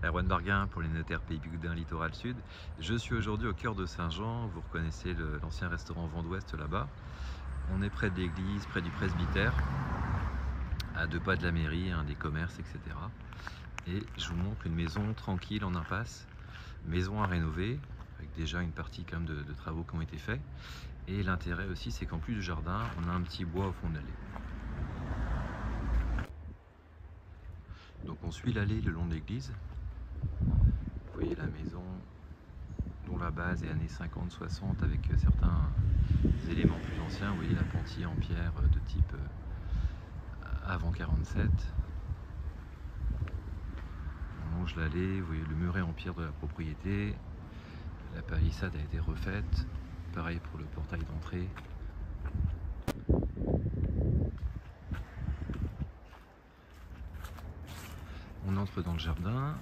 Erwan Barguin pour les notaires Pays Bigoudin Littoral Sud. Je suis aujourd'hui au cœur de Saint-Jean. Vous reconnaissez l'ancien restaurant Vent d'Ouest là-bas. On est près de l'église, près du presbytère, à 2 pas de la mairie, des commerces, etc. Et je vous montre une maison tranquille en impasse, maison à rénover, avec déjà une partie quand même de travaux qui ont été faits. Et l'intérêt aussi, c'est qu'en plus du jardin, on a un petit bois au fond de l'allée. Donc on suit l'allée le long de l'église. Vous voyez la maison dont la base est années 50-60 avec certains éléments plus anciens. Vous voyez la pentille en pierre de type avant 47. On longe l'allée, vous voyez le muret en pierre de la propriété. La palissade a été refaite. Pareil pour le portail d'entrée. On entre dans le jardin.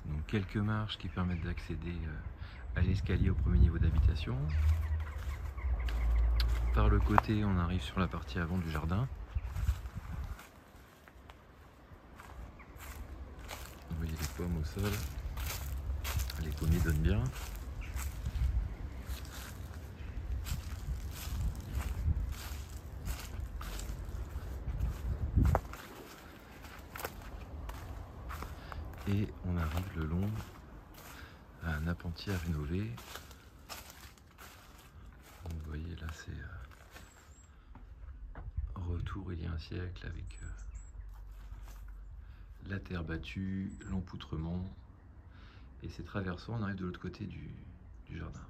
Donc quelques marches qui permettent d'accéder à l'escalier au premier niveau d'habitation. Par le côté, on arrive sur la partie avant du jardin. Vous voyez les pommes au sol. Les pommiers donnent bien. Et on arrive le long à un appentis à rénover. Vous voyez là c'est retour il y a un siècle avec la terre battue, l'empoutrement. Et c'est traversant, on arrive de l'autre côté du jardin.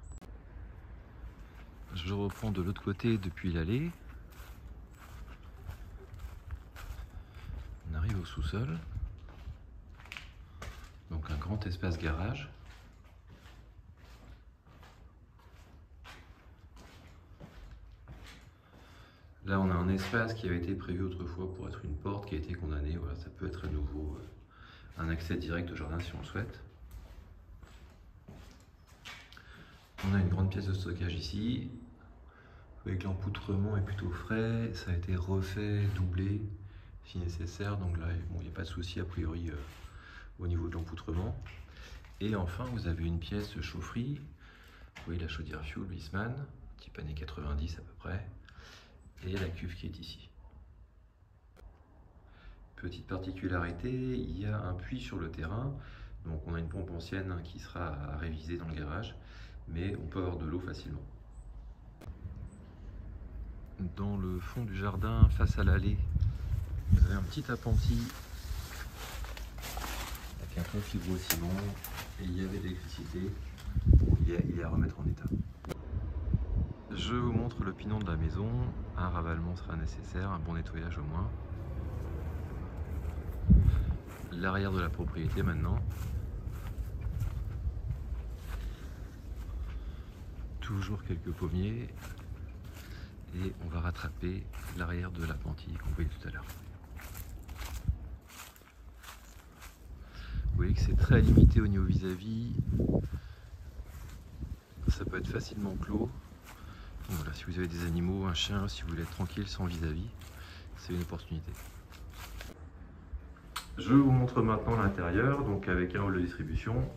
Je reprends de l'autre côté depuis l'allée. On arrive au sous-sol. Donc un grand espace garage. Là on a un espace qui avait été prévu autrefois pour être une porte qui a été condamnée. Voilà, ça peut être à nouveau un accès direct au jardin si on le souhaite. On a une grande pièce de stockage ici. Avec l'empoutrement est plutôt frais. Ça a été refait, doublé si nécessaire. Donc là bon, il n'y a pas de souci a priori au niveau de l'empoutrement. Et enfin, vous avez une pièce de chaufferie. Vous voyez la chaudière fuel Wiesmann, type années 90 à peu près. Et la cuve qui est ici. Petite particularité, il y a un puits sur le terrain. Donc on a une pompe ancienne qui sera à réviser dans le garage. Mais on peut avoir de l'eau facilement. Dans le fond du jardin, face à l'allée, vous avez un petit appentis avec un fond fibro-ciment. Et il y avait de l'électricité. Il est à remettre en état. Je vous montre le pinon de la maison. Un ravalement sera nécessaire, un bon nettoyage au moins. L'arrière de la propriété maintenant. Toujours quelques pommiers. Et on va rattraper l'arrière de l'appentis qu'on voyait tout à l'heure. Vous voyez que c'est très limité au niveau vis-à-vis. Ça peut être facilement clos. Donc voilà, si vous avez des animaux, un chien, si vous voulez être tranquille sans vis-à-vis, c'est une opportunité. Je vous montre maintenant l'intérieur, donc avec un hall de distribution.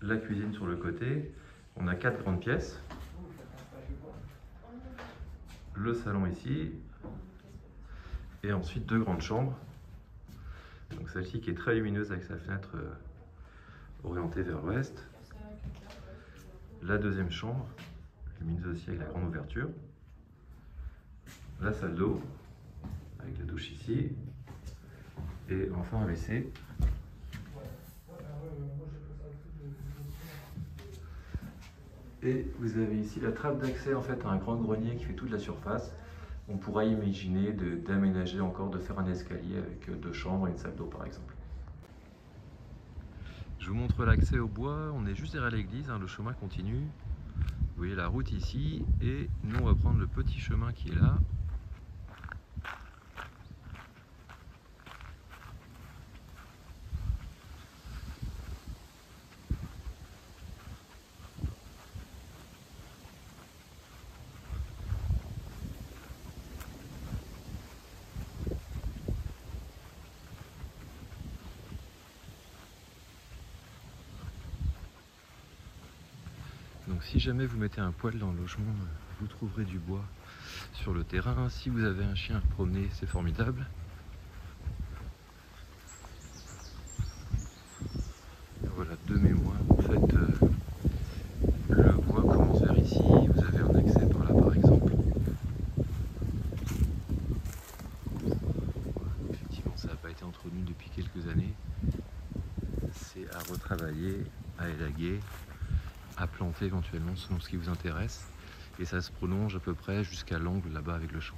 La cuisine sur le côté. On a 4 grandes pièces. Le salon ici. Et ensuite 2 grandes chambres. Donc celle-ci qui est très lumineuse avec sa fenêtre orientée vers l'ouest. La deuxième chambre, lumineuse aussi avec la grande ouverture. La salle d'eau, avec la douche ici. Et enfin un WC. Et vous avez ici la trappe d'accès en fait à un grand grenier qui fait toute la surface. On pourra imaginer d'aménager encore, de faire un escalier avec 2 chambres et une salle d'eau par exemple. Je vous montre l'accès au bois, on est juste derrière l'église, le chemin continue. Vous voyez la route ici et nous on va prendre le petit chemin qui est là. Donc si jamais vous mettez un poêle dans le logement, vous trouverez du bois sur le terrain. Si vous avez un chien à promener, c'est formidable. Voilà, de mémoire, en fait, le bois commence vers ici. Vous avez un accès par là, par exemple. Effectivement, ça n'a pas été entretenu depuis quelques années. C'est à retravailler, à élaguer, à planter éventuellement selon ce qui vous intéresse. Et ça se prolonge à peu près jusqu'à l'angle là-bas avec le champ.